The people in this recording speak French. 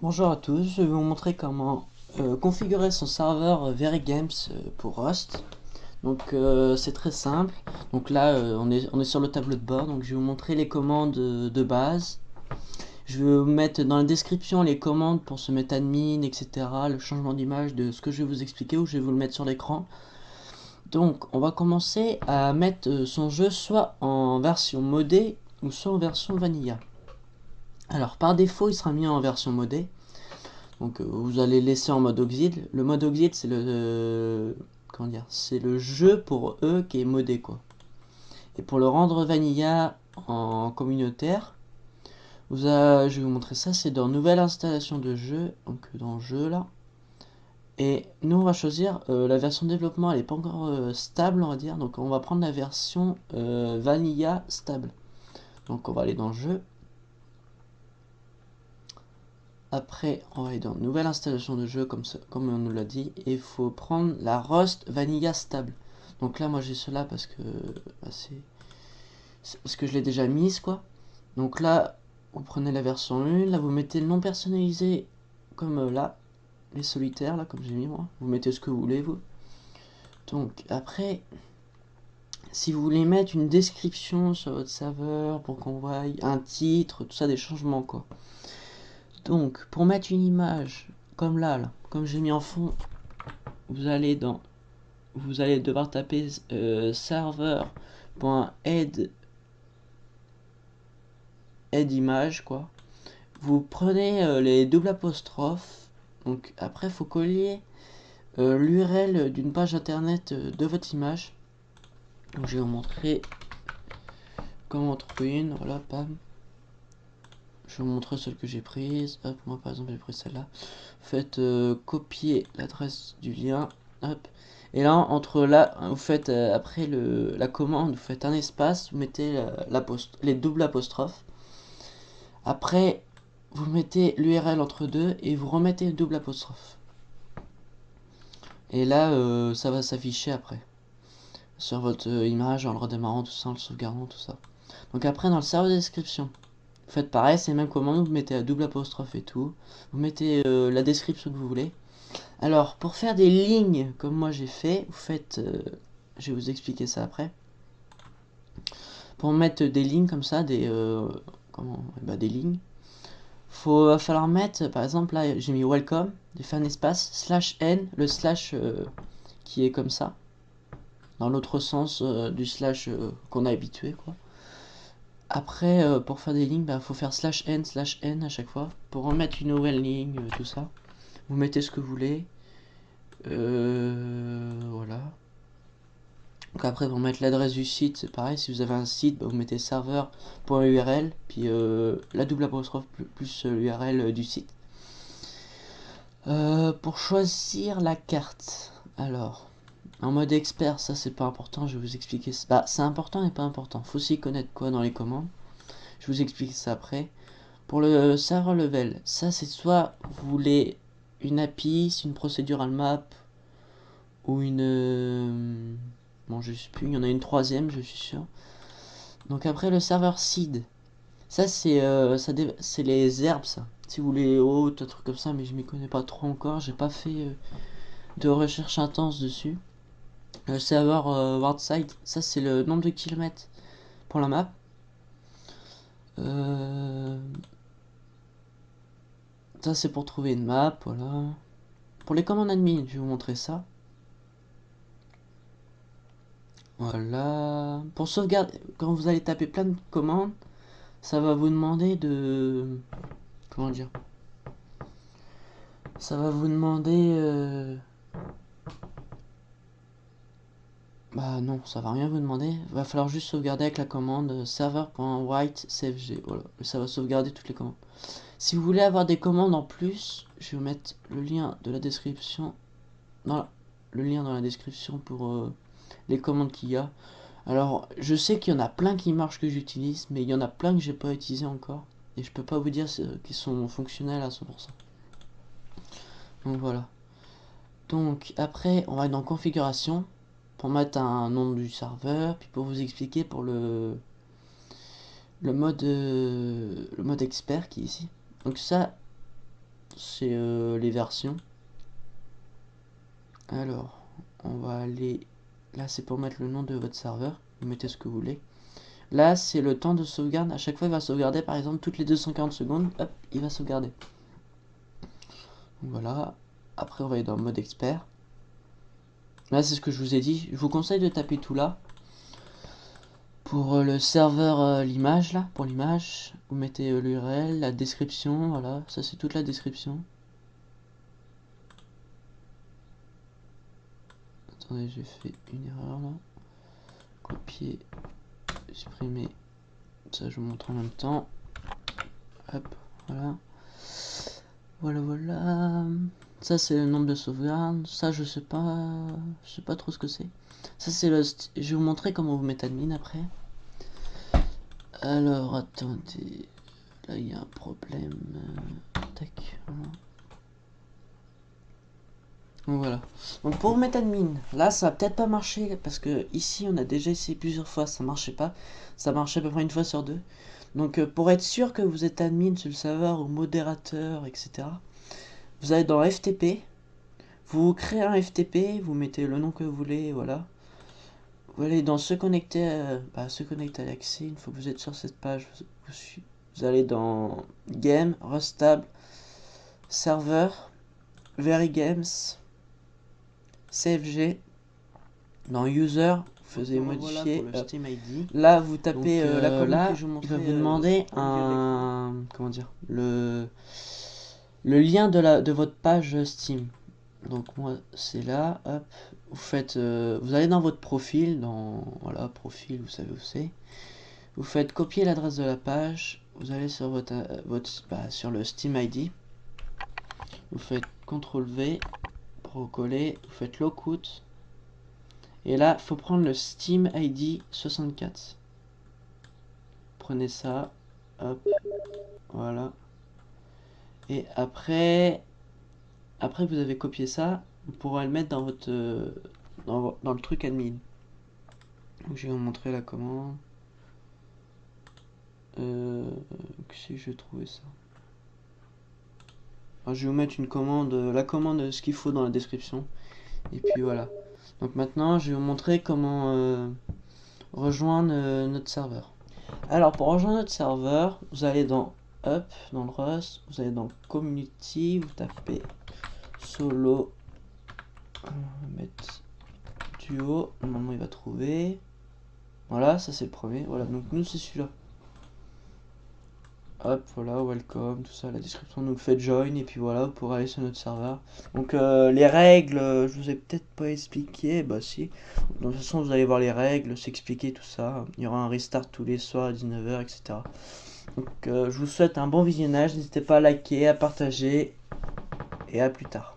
Bonjour à tous, je vais vous montrer comment configurer son serveur VeryGames pour Rust. Donc c'est très simple. Donc là on est sur le tableau de bord, donc je vais vous montrer les commandes de base. Je vais vous mettre dans la description les commandes pour se mettre admin, etc. Le changement d'image de ce que je vais vous expliquer, ou je vais vous le mettre sur l'écran. Donc on va commencer à mettre son jeu soit en version modée ou soit en version vanilla. Alors par défaut il sera mis en version modée. Donc vous allez laisser en mode Oxide. Le mode Oxide c'est le comment dire, c'est le jeu pour eux qui est modé quoi. Et pour le rendre vanilla en communautaire, je vais vous montrer ça, c'est dans nouvelle installation de jeu, donc dans jeu là. Et nous on va choisir la version développement, elle est pas encore stable on va dire, donc on va prendre la version vanilla stable. Donc on va aller dans jeu. Après, on va aller dans nouvelle installation de jeu comme on nous l'a dit, et il faut prendre la Rust Vanilla Stable. Donc là, moi j'ai cela parce que parce que je l'ai déjà mise quoi. Donc là, vous prenez la version 1, là vous mettez le nom personnalisé comme là, les solitaires là comme j'ai mis moi. Vous mettez ce que vous voulez vous. Donc après, si vous voulez mettre une description sur votre serveur pour qu'on voie un titre, tout ça, des changements quoi. Donc, pour mettre une image comme là, comme j'ai mis en fond, vous allez devoir taper serveur.add image quoi. Vous prenez les doubles apostrophes. Donc après, faut coller l'URL d'une page internet de votre image. Donc je vais vous montrer comment trouver une. Voilà, pam. Je vais vous montrer celle que j'ai prise. Hop, moi par exemple j'ai pris celle-là. Faites copier l'adresse du lien. Hop. Et là, entre là, vous faites après la commande, vous faites un espace, vous mettez les doubles apostrophes. Après, vous mettez l'URL entre deux et vous remettez le double apostrophe. Et là, ça va s'afficher après sur votre image en le redémarrant, tout ça, en le sauvegardant, tout ça. Donc après, dans le serveur de description, vous faites pareil, c'est les mêmes commandes, vous mettez la double apostrophe et tout. Vous mettez la description que vous voulez. Alors, pour faire des lignes comme moi j'ai fait, vous faites... je vais vous expliquer ça après. Pour mettre des lignes comme ça, des lignes, va falloir mettre, par exemple, là j'ai mis welcome, j'ai fait un espace, /n, le slash qui est comme ça, dans l'autre sens du slash qu'on a habitué, quoi. Après, pour faire des lignes, faut faire /n à chaque fois. Pour remettre une nouvelle ligne, tout ça, vous mettez ce que vous voulez. Voilà. Donc après, pour mettre l'adresse du site, c'est pareil. Si vous avez un site, vous mettez serveur.url, puis la double apostrophe plus l'URL du site. Pour choisir la carte, alors, en mode expert, ça c'est pas important, je vais vous expliquer. Bah, c'est important et pas important. Faut s'y connaître quoi dans les commandes. Je vais vous explique ça après. Pour le serveur level, ça c'est soit vous voulez une API, une procédural map, ou une... bon, je sais plus, il y en a une troisième, je suis sûr. Donc après le serveur seed, ça c'est c'est les herbes ça. Si vous voulez autre, un truc comme ça, mais je m'y connais pas trop encore, j'ai pas fait de recherche intense dessus. Le serveur worldside, ça c'est le nombre de kilomètres pour la map. Ça c'est pour trouver une map, voilà. Pour les commandes admin, je vais vous montrer ça. Voilà. Pour sauvegarder, quand vous allez taper plein de commandes, ça va vous demander de... comment dire? Ça va vous demander... bah non, ça va rien vous demander. Il va falloir juste sauvegarder avec la commande server.write-cfg. Voilà, ça va sauvegarder toutes les commandes. Si vous voulez avoir des commandes en plus, je vais vous mettre le lien de la description. Le lien dans la description pour les commandes qu'il y a. Alors, je sais qu'il y en a plein qui marchent que j'utilise, mais il y en a plein que j'ai pas utilisé encore. Et je peux pas vous dire qu'ils sont fonctionnels à 100%. Donc voilà. Donc après on va dans configuration pour mettre un nom du serveur, puis pour vous expliquer pour le mode expert qui est ici. Donc ça c'est les versions. Alors on va aller là, c'est pour mettre le nom de votre serveur, vous mettez ce que vous voulez. Là c'est le temps de sauvegarde, à chaque fois il va sauvegarder, par exemple toutes les 240 secondes, hop, il va sauvegarder. Donc voilà, après on va aller dans le mode expert. Là c'est ce que je vous ai dit, je vous conseille de taper tout là. Pour le serveur, l'image là, pour l'image, vous mettez l'URL, la description, voilà, ça c'est toute la description. Attendez, j'ai fait une erreur là. Copier, supprimer, ça je vous montre en même temps. Hop, voilà. Voilà. Ça c'est le nombre de sauvegardes, ça je sais pas trop ce que c'est. Ça c'est le, je vais vous montrer comment vous mettre admin après. Alors attendez, là il y a un problème. Tac, voilà. Donc voilà. Donc pour mettre admin, là ça va peut-être pas marcher parce que ici on a déjà essayé plusieurs fois, ça marchait pas. Ça marchait à peu près une fois sur deux. Donc pour être sûr que vous êtes admin sur le serveur ou modérateur, etc. Vous allez dans FTP. Vous créez un FTP, vous mettez le nom que vous voulez, voilà. Vous allez dans se connecter, se connecter à l'accès. Une fois que vous êtes sur cette page, vous allez dans Game, Rustable, Serveur, Very Games, CFG, dans User, vous faisiez modifier. Voilà Steam ID. Là, vous tapez là, il va vous demander un, comment dire, le lien de votre page Steam. Donc moi c'est là, hop, vous faites, vous allez dans votre profil, dans, voilà, profil, vous savez où c'est. Vous faites copier l'adresse de la page, vous allez sur sur le Steam ID. Vous faites CTRL V pour coller, vous faites lockout. Et là, il faut prendre le Steam ID 64. Prenez ça, hop, voilà. Et après que vous avez copié ça, vous pourrez le mettre dans votre dans le truc admin. Donc je vais vous montrer la commande. Si je vais trouver ça. Alors, je vais vous mettre une commande, la commande, ce qu'il faut dans la description. Et puis voilà. Donc maintenant, je vais vous montrer comment rejoindre notre serveur. Alors pour rejoindre notre serveur, vous allez dans Up, dans le Rust, vous allez dans Community, vous tapez solo, on va mettre duo, normalement il va trouver. Voilà, ça c'est le premier, voilà, donc nous c'est celui-là. Hop, voilà, welcome, tout ça, la description, donc faites join, et puis voilà, vous pourrez aller sur notre serveur. Donc les règles, je vous ai peut-être pas expliqué, bah si. De toute façon, vous allez voir les règles, s'expliquer tout ça. Il y aura un restart tous les soirs à 19 h, etc. Donc je vous souhaite un bon visionnage, n'hésitez pas à liker, à partager, et à plus tard.